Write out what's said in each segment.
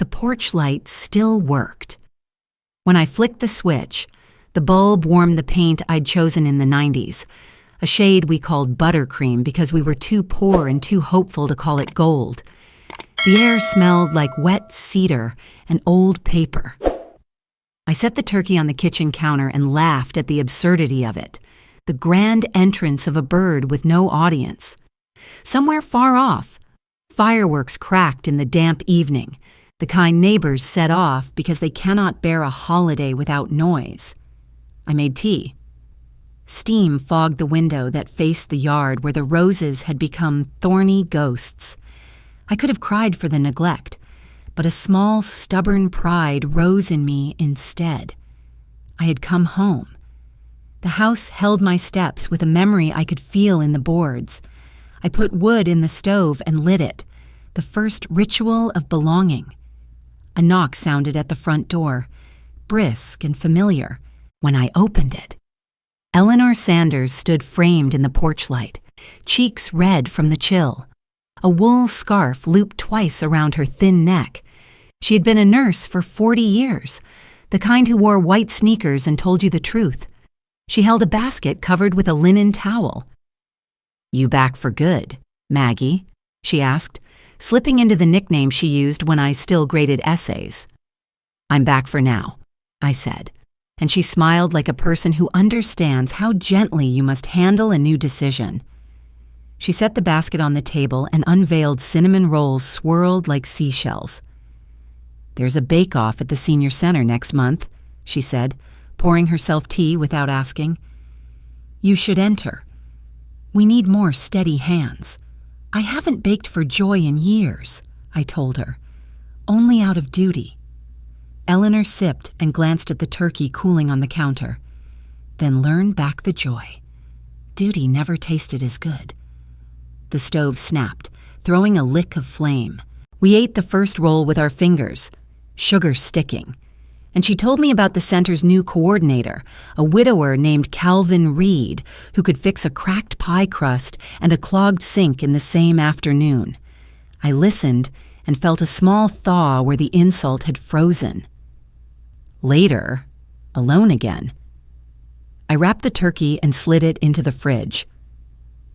The porch light still worked. When I flicked the switch, the bulb warmed the paint I'd chosen in the 90s, a shade we called buttercream because we were too poor and too hopeful to call it gold. The air smelled like wet cedar and old paper. I set the turkey on the kitchen counter and laughed at the absurdity of it, the grand entrance of a bird with no audience. Somewhere far off, fireworks cracked in the damp evening, the kind neighbors set off because they cannot bear a holiday without noise. I made tea. Steam fogged the window that faced the yard where the roses had become thorny ghosts. I could have cried for the neglect, but a small, stubborn pride rose in me instead. I had come home. The house held my steps with a memory I could feel in the boards. I put wood in the stove and lit it, the first ritual of belonging. A knock sounded at the front door, brisk and familiar. When I opened it, Eleanor Sanders stood framed in the porch light, cheeks red from the chill. A wool scarf looped twice around her thin neck. She had been a nurse for 40 years, the kind who wore white sneakers and told you the truth. She held a basket covered with a linen towel. "You back for good, Maggie?" she asked, slipping into the nickname she used when I still graded essays. "I'm back for now," I said, and she smiled like a person who understands how gently you must handle a new decision. She set the basket on the table and unveiled cinnamon rolls swirled like seashells. "There's a bake-off at the senior center next month," she said, pouring herself tea without asking. "You should enter. We need more steady hands. I haven't baked for Joy in years," I told her, "only out of duty." Eleanor sipped and glanced at the turkey cooling on the counter. "Then learn back the joy. Duty never tasted as good." The stove snapped, throwing a lick of flame. We ate the first roll with our fingers, sugar sticking. And she told me about the center's new coordinator, a widower named Calvin Reed, who could fix a cracked pie crust and a clogged sink in the same afternoon. I listened and felt a small thaw where the insult had frozen. Later, alone again, I wrapped the turkey and slid it into the fridge.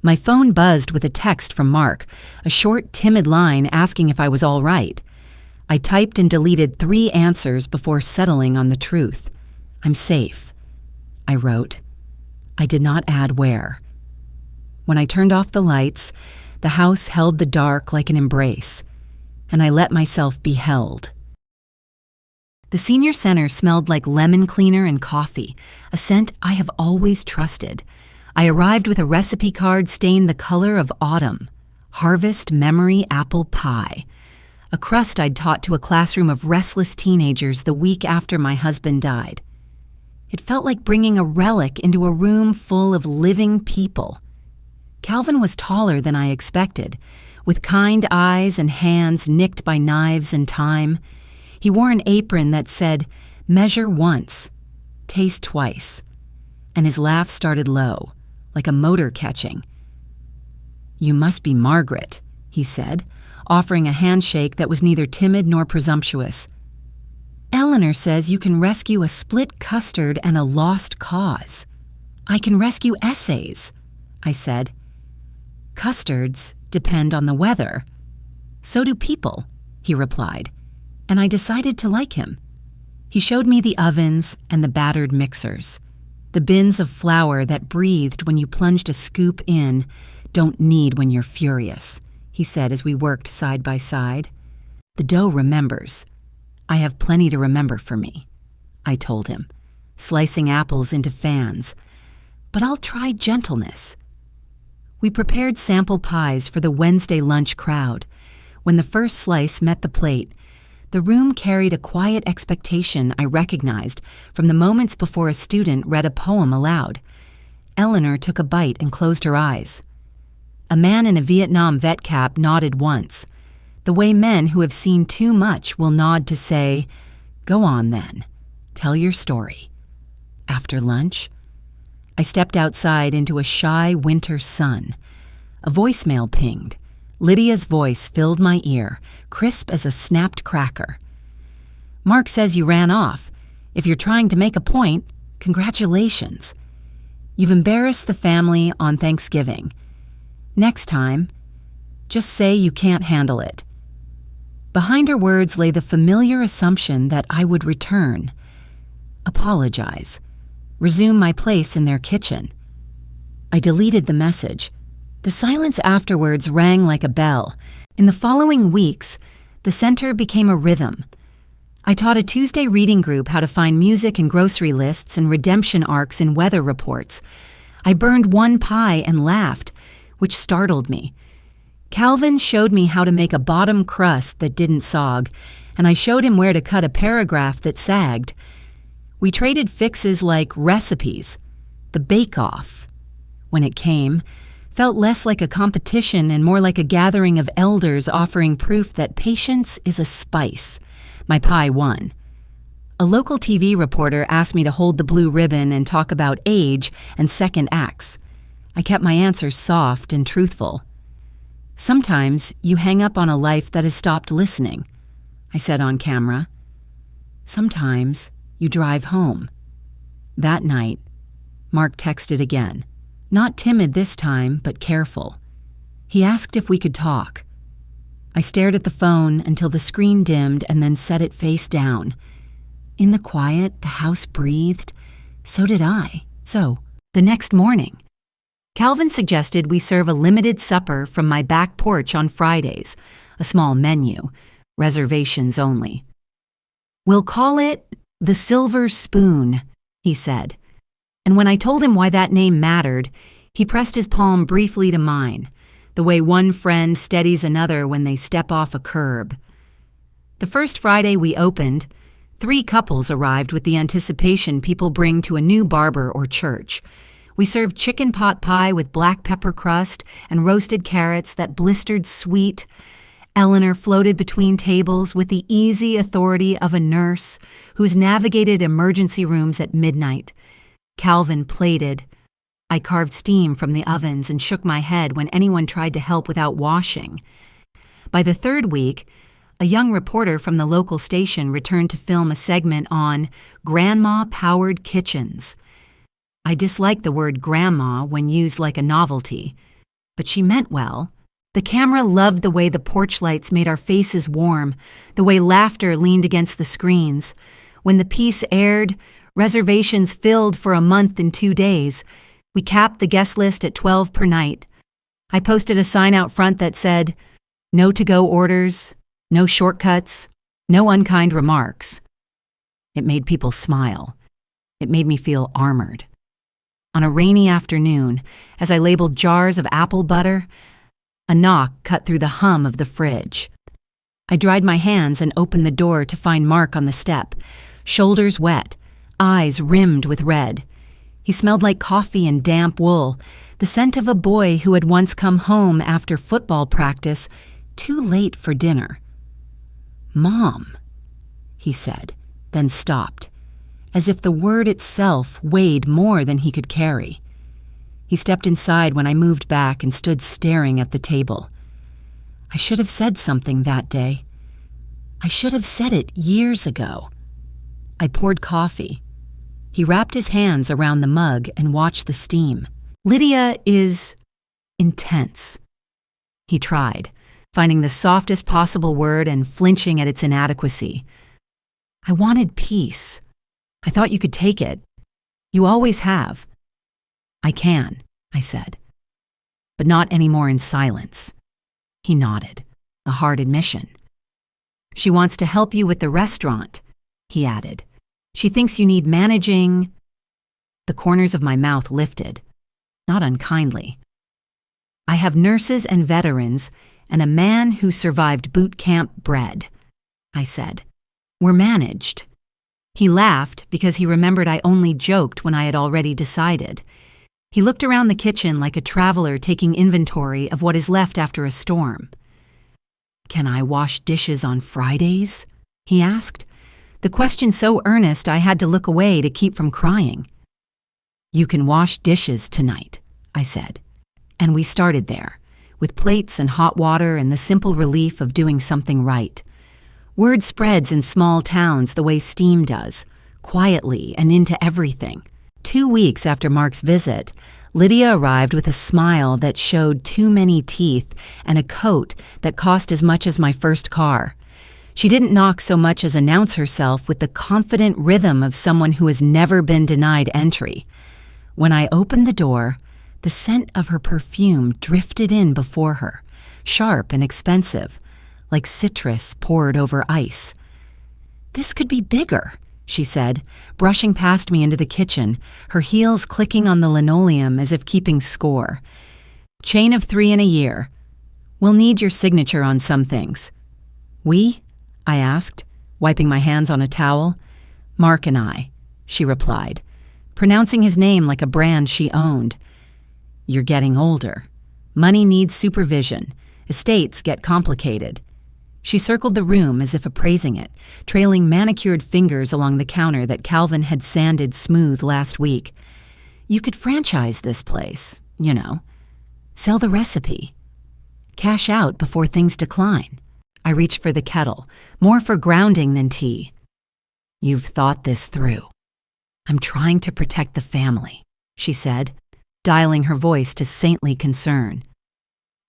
My phone buzzed with a text from Mark, a short, timid line asking if I was all right. I typed and deleted 3 answers before settling on the truth. "I'm safe," I wrote. I did not add where. When I turned off the lights, the house held the dark like an embrace, and I let myself be held. The senior center smelled like lemon cleaner and coffee, a scent I have always trusted. I arrived with a recipe card stained the color of autumn, harvest memory apple pie, a crust I'd taught to a classroom of restless teenagers the week after my husband died. It felt like bringing a relic into a room full of living people. Calvin was taller than I expected, with kind eyes and hands nicked by knives and time. He wore an apron that said, "Measure once, taste twice," and his laugh started low, like a motor catching. "You must be Margaret," he said, offering a handshake that was neither timid nor presumptuous. "Eleanor says you can rescue a split custard and a lost cause." "I can rescue essays," I said. "Custards depend on the weather." "So do people," he replied, and I decided to like him. He showed me the ovens and the battered mixers. The bins of flour that breathed when you plunged a scoop in don't need when you're furious, he said as we worked side by side. "The dough remembers. I have plenty to remember for me," I told him, slicing apples into fans. "But I'll try gentleness." We prepared sample pies for the Wednesday lunch crowd. When the first slice met the plate, the room carried a quiet expectation I recognized from the moments before a student read a poem aloud. Eleanor took a bite and closed her eyes. A man in a Vietnam vet cap nodded once, the way men who have seen too much will nod to say, "Go on then, tell your story." After lunch, I stepped outside into a shy winter sun. A voicemail pinged. Lydia's voice filled my ear, crisp as a snapped cracker. Mark says you ran off. If you're trying to make a point, congratulations. You've embarrassed the family on Thanksgiving. Next time, just say you can't handle it." Behind her words lay the familiar assumption that I would return, apologize, resume my place in their kitchen. I deleted the message. The silence afterwards rang like a bell. In the following weeks, the center became a rhythm. I taught a Tuesday reading group how to find music in grocery lists and redemption arcs in weather reports. I burned one pie and laughed, which startled me. Calvin showed me how to make a bottom crust that didn't sog, and I showed him where to cut a paragraph that sagged. We traded fixes like recipes. The bake-off, when it came, felt less like a competition and more like a gathering of elders offering proof that patience is a spice. My pie won. A local TV reporter asked me to hold the blue ribbon and talk about age and second acts. I kept my answers soft and truthful. "Sometimes you hang up on a life that has stopped listening," I said on camera. "Sometimes you drive home." That night, Mark texted again. Not timid this time, but careful. He asked if we could talk. I stared at the phone until the screen dimmed and then set it face down. In the quiet, the house breathed. So did I. So, the next morning, Calvin suggested we serve a limited supper from my back porch on Fridays, a small menu, reservations only. "We'll call it the Silver Spoon," he said. And when I told him why that name mattered, he pressed his palm briefly to mine, the way one friend steadies another when they step off a curb. The first Friday we opened, 3 couples arrived with the anticipation people bring to a new barber or church. We served chicken pot pie with black pepper crust and roasted carrots that blistered sweet. Eleanor floated between tables with the easy authority of a nurse who's navigated emergency rooms at midnight. Calvin plated. I carved steam from the ovens and shook my head when anyone tried to help without washing. By the 3rd week, a young reporter from the local station returned to film a segment on grandma-powered kitchens. I dislike the word grandma when used like a novelty, but she meant well. The camera loved the way the porch lights made our faces warm, the way laughter leaned against the screens. When the piece aired, reservations filled for a month and 2 days. We capped the guest list at 12 per night. I posted a sign out front that said, "No to-go orders, no shortcuts, no unkind remarks." It made people smile. It made me feel armored. On a rainy afternoon, as I labeled jars of apple butter, a knock cut through the hum of the fridge. I dried my hands and opened the door to find Mark on the step, shoulders wet, eyes rimmed with red. He smelled like coffee and damp wool, the scent of a boy who had once come home after football practice, too late for dinner. "Mom," he said, then stopped, as if the word itself weighed more than he could carry. He stepped inside when I moved back and stood staring at the table. I should have said something that day. I should have said it years ago. I poured coffee. He wrapped his hands around the mug and watched the steam. "Lydia is intense." He tried, finding the softest possible word and flinching at its inadequacy. "I wanted peace. I thought you could take it. You always have." "I can," I said, "but not anymore in silence." He nodded, a hard admission. "She wants to help you with the restaurant," he added. "She thinks you need managing." The corners of my mouth lifted, not unkindly. "I have nurses and veterans and a man who survived boot camp bred," I said. "We're managed." He laughed because he remembered I only joked when I had already decided. He looked around the kitchen like a traveler taking inventory of what is left after a storm. "Can I wash dishes on Fridays?" he asked. The question so earnest I had to look away to keep from crying. "You can wash dishes tonight," I said. And we started there, with plates and hot water and the simple relief of doing something right. Word spreads in small towns the way steam does, quietly and into everything. 2 weeks after Mark's visit, Lydia arrived with a smile that showed too many teeth and a coat that cost as much as my first car. She didn't knock so much as announce herself with the confident rhythm of someone who has never been denied entry. When I opened the door, the scent of her perfume drifted in before her, sharp and expensive, like citrus poured over ice. "This could be bigger," she said, brushing past me into the kitchen, her heels clicking on the linoleum as if keeping score. "Chain of 3 in a year. We'll need your signature on some things." "We?" I asked, wiping my hands on a towel. "Mark and I," she replied, pronouncing his name like a brand she owned. "You're getting older. Money needs supervision. Estates get complicated." She circled the room as if appraising it, trailing manicured fingers along the counter that Calvin had sanded smooth last week. "You could franchise this place, you know. Sell the recipe. Cash out before things decline." I reached for the kettle, more for grounding than tea. "You've thought this through." "I'm trying to protect the family," she said, dialing her voice to saintly concern.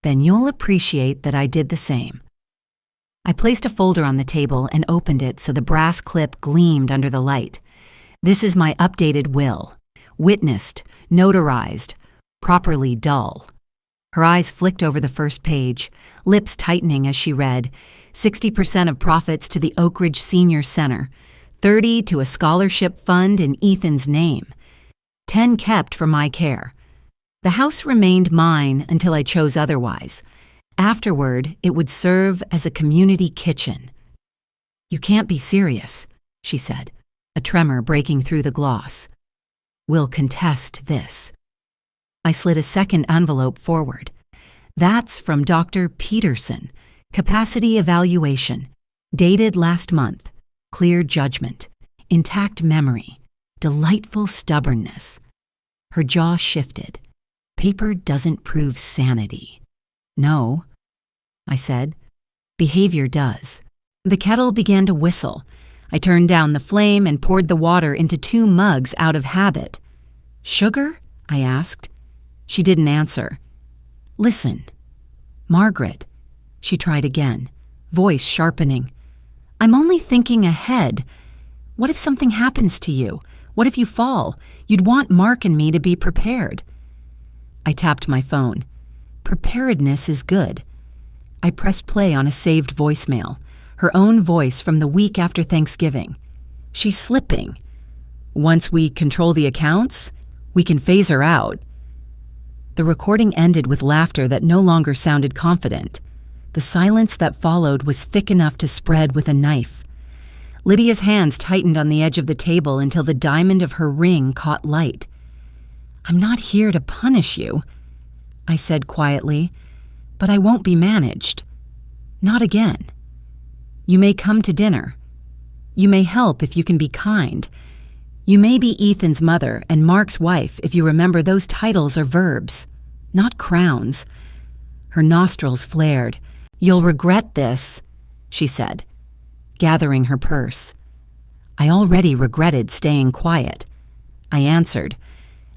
"Then you'll appreciate that I did the same." I placed a folder on the table and opened it so the brass clip gleamed under the light. "This is my updated will. Witnessed, notarized, properly dull." Her eyes flicked over the first page, lips tightening as she read, 60% of profits to the Oak Ridge Senior Center, 30 to a scholarship fund in Ethan's name, 10 kept for my care. The house remained mine until I chose otherwise. Afterward, it would serve as a community kitchen. "You can't be serious," she said, a tremor breaking through the gloss. "We'll contest this." I slid a second envelope forward. "That's from Dr. Peterson. Capacity evaluation. Dated last month. Clear judgment. Intact memory. Delightful stubbornness." Her jaw shifted. "Paper doesn't prove sanity." "No," I said. "Behavior does." The kettle began to whistle. I turned down the flame and poured the water into 2 mugs out of habit. "Sugar?" I asked. She didn't answer. "Listen, Margaret," she tried again, voice sharpening. "I'm only thinking ahead. What if something happens to you? What if you fall? You'd want Mark and me to be prepared." I tapped my phone. Preparedness is good. I pressed play on a saved voicemail, her own voice from the week after Thanksgiving. "She's slipping. Once we control the accounts, we can phase her out." The recording ended with laughter that no longer sounded confident. The silence that followed was thick enough to spread with a knife. Lydia's hands tightened on the edge of the table until the diamond of her ring caught light. "I'm not here to punish you," I said quietly, "but I won't be managed. Not again. You may come to dinner. You may help if you can be kind. You may be Ethan's mother and Mark's wife if you remember those titles are verbs, not crowns." Her nostrils flared. "You'll regret this," she said, gathering her purse. I already regretted staying quiet. I answered.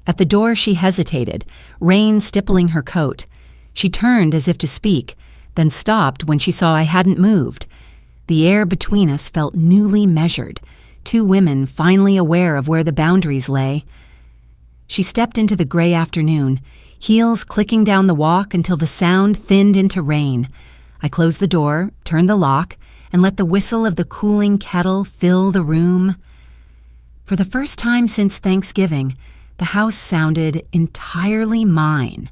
At the door she hesitated, rain stippling her coat. She turned as if to speak, then stopped when she saw I hadn't moved. The air between us felt newly measured, 2 women finally aware of where the boundaries lay. She stepped into the gray afternoon, heels clicking down the walk until the sound thinned into rain. I closed the door, turned the lock, and let the whistle of the cooling kettle fill the room. For the first time since Thanksgiving, the house sounded entirely mine.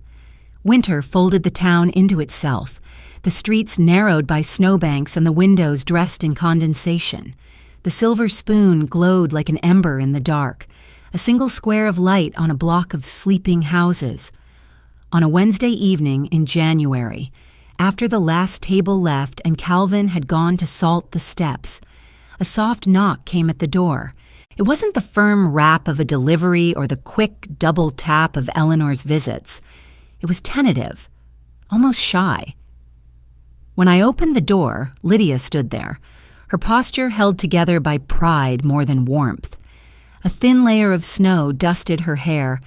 Winter folded the town into itself, the streets narrowed by snowbanks and the windows dressed in condensation. The silver spoon glowed like an ember in the dark, a single square of light on a block of sleeping houses. On a Wednesday evening in January, after the last table left and Calvin had gone to salt the steps, a soft knock came at the door. It wasn't the firm rap of a delivery or the quick double tap of Eleanor's visits. It was tentative, almost shy. When I opened the door, Lydia stood there, her posture held together by pride more than warmth. A thin layer of snow dusted her hair.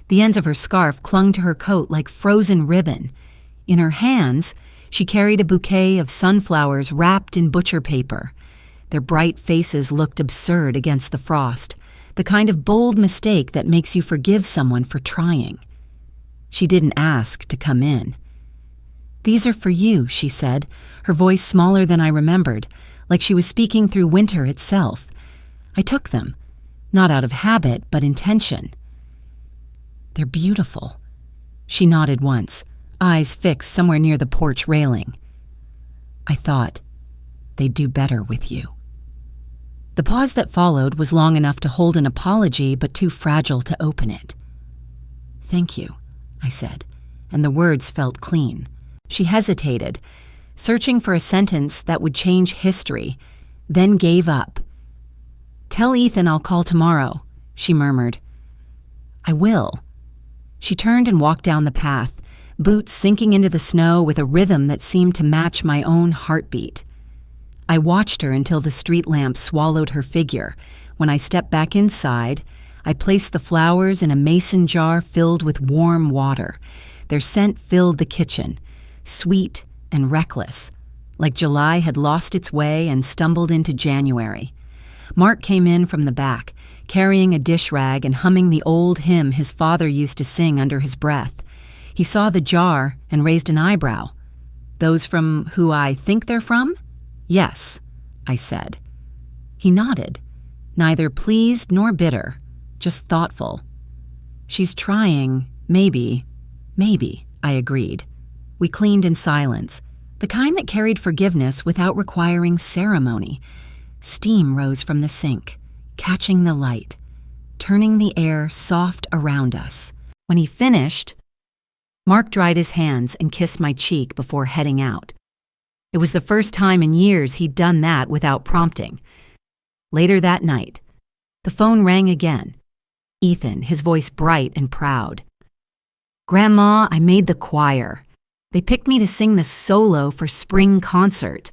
The ends of her scarf clung to her coat like frozen ribbon. In her hands, she carried a bouquet of sunflowers wrapped in butcher paper. Their bright faces looked absurd against the frost, the kind of bold mistake that makes you forgive someone for trying. She didn't ask to come in. "These are for you," she said, her voice smaller than I remembered, like she was speaking through winter itself. I took them, not out of habit, but intention. "They're beautiful." She nodded once, eyes fixed somewhere near the porch railing. "I thought they'd do better with you." The pause that followed was long enough to hold an apology, but too fragile to open it. "Thank you," I said, and the words felt clean. She hesitated, searching for a sentence that would change history, then gave up. "Tell Ethan I'll call tomorrow," she murmured. "I will." She turned and walked down the path, boots sinking into the snow with a rhythm that seemed to match my own heartbeat. I watched her until the street lamp swallowed her figure. When I stepped back inside, I placed the flowers in a mason jar filled with warm water. Their scent filled the kitchen, sweet and reckless, like July had lost its way and stumbled into January. Mark came in from the back, carrying a dish rag and humming the old hymn his father used to sing under his breath. He saw the jar and raised an eyebrow. "Those from who I think they're from?" "Yes," I said. He nodded, neither pleased nor bitter, just thoughtful. "She's trying, maybe, I agreed. We cleaned in silence, the kind that carried forgiveness without requiring ceremony. Steam rose from the sink, catching the light, turning the air soft around us. When he finished, Mark dried his hands and kissed my cheek before heading out. It was the first time in years he'd done that without prompting. Later that night, the phone rang again. Ethan, his voice bright and proud. "Grandma, I made the choir. They picked me to sing the solo for spring concert."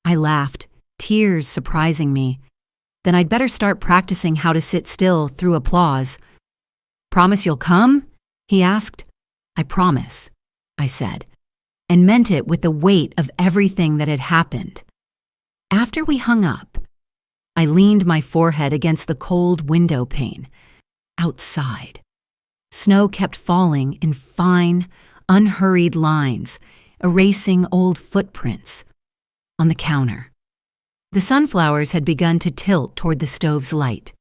I laughed, tears surprising me. Then I'd better start practicing how to sit still through applause. "Promise you'll come?" he asked. "I promise," I said, and meant it with the weight of everything that had happened. After we hung up, I leaned my forehead against the cold window pane. Outside, snow kept falling in fine, unhurried lines, erasing old footprints. On the counter, the sunflowers had begun to tilt toward the stove's light.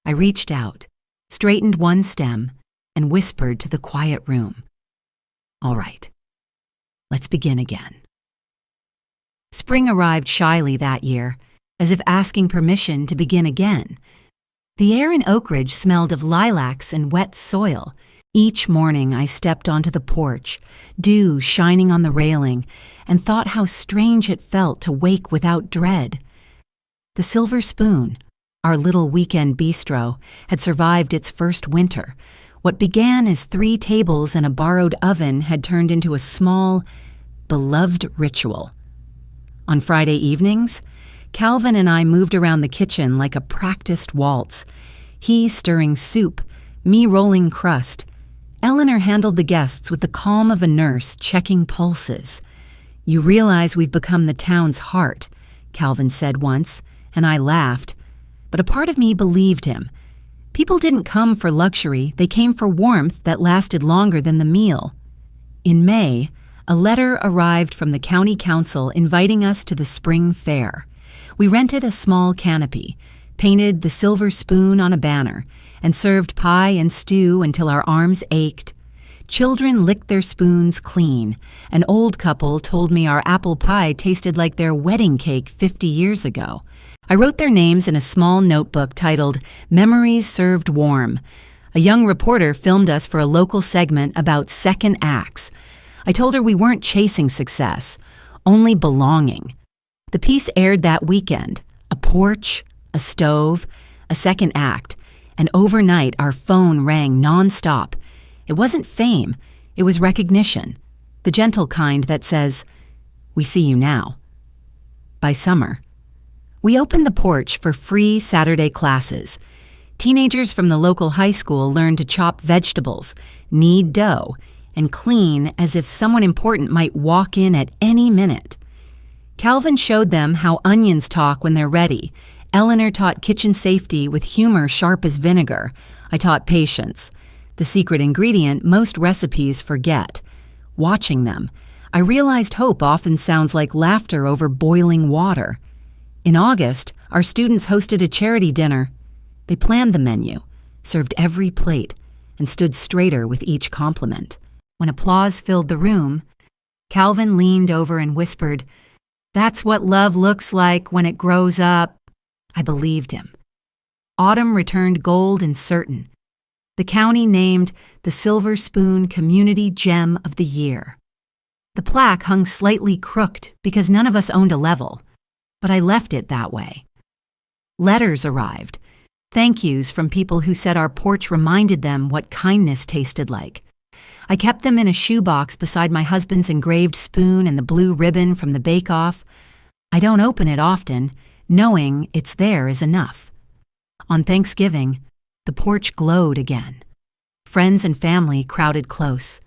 I reached out, straightened one stem, and whispered to the quiet room. "All right. Let's begin again." Spring arrived shyly that year, as if asking permission to begin again. The air in Oak Ridge smelled of lilacs and wet soil. Each morning I stepped onto the porch, dew shining on the railing, and thought how strange it felt to wake without dread. The Silver Spoon, our little weekend bistro, had survived its first winter. What began as 3 tables and a borrowed oven had turned into a small, beloved ritual. On Friday evenings, Calvin and I moved around the kitchen like a practiced waltz. He stirring soup, me rolling crust. Eleanor handled the guests with the calm of a nurse checking pulses. "You realize we've become the town's heart," Calvin said once, and I laughed. But a part of me believed him. People didn't come for luxury, they came for warmth that lasted longer than the meal. In May, a letter arrived from the county council inviting us to the spring fair. We rented a small canopy, painted the Silver Spoon on a banner, and served pie and stew until our arms ached. Children licked their spoons clean. An old couple told me our apple pie tasted like their wedding cake 50 years ago. I wrote their names in a small notebook titled "Memories Served Warm." A young reporter filmed us for a local segment about second acts. I told her we weren't chasing success, only belonging. The piece aired that weekend. A porch, a stove, a second act, and overnight our phone rang nonstop. It wasn't fame, it was recognition, the gentle kind that says, "We see you now." By summer, We opened the porch for free Saturday classes. Teenagers from the local high school learned to chop vegetables, knead dough, and clean as if someone important might walk in at any minute. Calvin showed them how onions talk when they're ready. Eleanor taught kitchen safety with humor sharp as vinegar. I taught patience, the secret ingredient most recipes forget. Watching them, I realized hope often sounds like laughter over boiling water. In August, our students hosted a charity dinner. They planned the menu, served every plate, and stood straighter with each compliment. When applause filled the room, Calvin leaned over and whispered, "That's what love looks like when it grows up." I believed him. Autumn returned gold and certain. The county named the Silver Spoon Community Gem of the Year. The plaque hung slightly crooked because none of us owned a level, but I left it that way. Letters arrived, thank yous from people who said our porch reminded them what kindness tasted like. I kept them in a shoebox beside my husband's engraved spoon and the blue ribbon from the bake-off. I don't open it often, knowing it's there is enough. On Thanksgiving, the porch glowed again. Friends and family crowded close.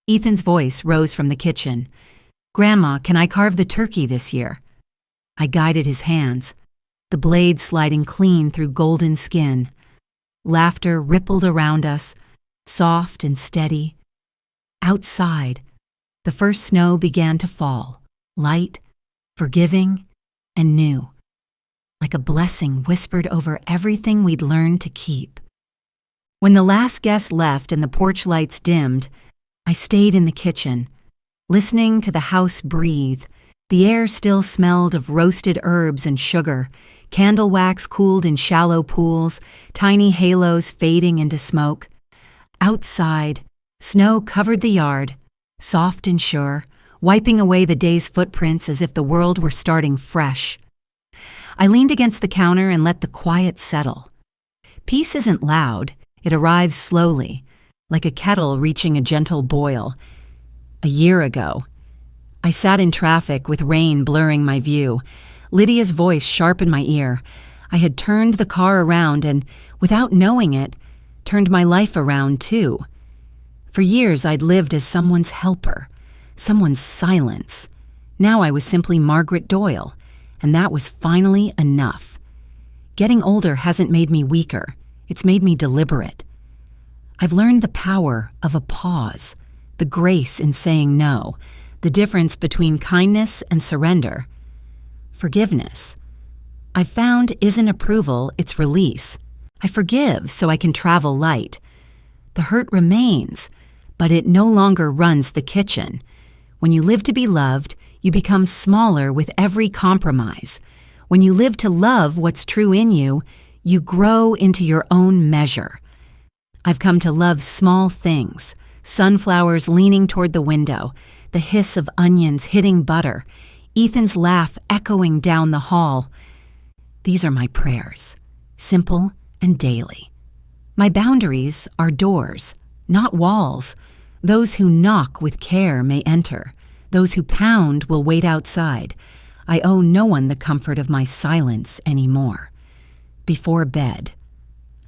Ethan's voice rose from the kitchen. "Grandma, can I carve the turkey this year?" I guided his hands, the blade sliding clean through golden skin. Laughter rippled around us, soft and steady. Outside, the first snow began to fall, light, forgiving, and new, like a blessing whispered over everything we'd learned to keep. When the last guest left and the porch lights dimmed, I stayed in the kitchen, listening to the house breathe. The air still smelled of roasted herbs and sugar, candle wax cooled in shallow pools, tiny halos fading into smoke. Outside, snow covered the yard, soft and sure, wiping away the day's footprints as if the world were starting fresh. I leaned against the counter and let the quiet settle. Peace isn't loud, it arrives slowly, like a kettle reaching a gentle boil. A year ago, I sat in traffic with rain blurring my view. Lydia's voice sharp in my ear. I had turned the car around and, without knowing it, turned my life around too. For years I'd lived as someone's helper, someone's silence. Now I was simply Margaret Doyle, and that was finally enough. Getting older hasn't made me weaker, it's made me deliberate. I've learned the power of a pause, the grace in saying no, the difference between kindness and surrender. Forgiveness, I've found, isn't approval, it's release. I forgive so I can travel light. The hurt remains, but it no longer runs the kitchen. When you live to be loved, you become smaller with every compromise. When you live to love what's true in you, you grow into your own measure. I've come to love small things, sunflowers leaning toward the window, the hiss of onions hitting butter, Ethan's laugh echoing down the hall. These are my prayers, simple and daily. My boundaries are doors, not walls. Those who knock with care may enter. Those who pound will wait outside. I owe no one the comfort of my silence anymore. Before bed,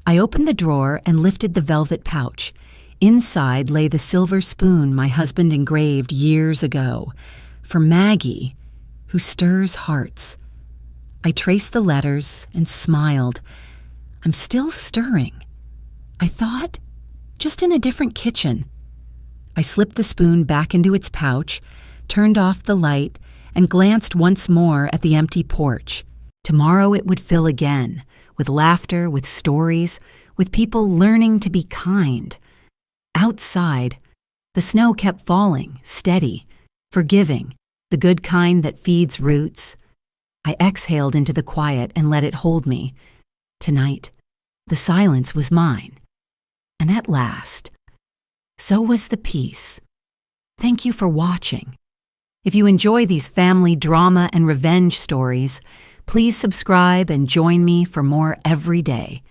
I opened the drawer and lifted the velvet pouch. Inside lay the silver spoon my husband engraved years ago. For Maggie, who stirs hearts. I traced the letters and smiled. I'm still stirring. I thought, just in a different kitchen. I slipped the spoon back into its pouch, turned off the light, and glanced once more at the empty porch. Tomorrow it would fill again, with laughter, with stories, with people learning to be kind. Outside, the snow kept falling, steady, forgiving, the good kind that feeds roots. I exhaled into the quiet and let it hold me. Tonight, the silence was mine. And at last, so was the peace. Thank you for watching. If you enjoy these family drama and revenge stories, please subscribe and join me for more every day.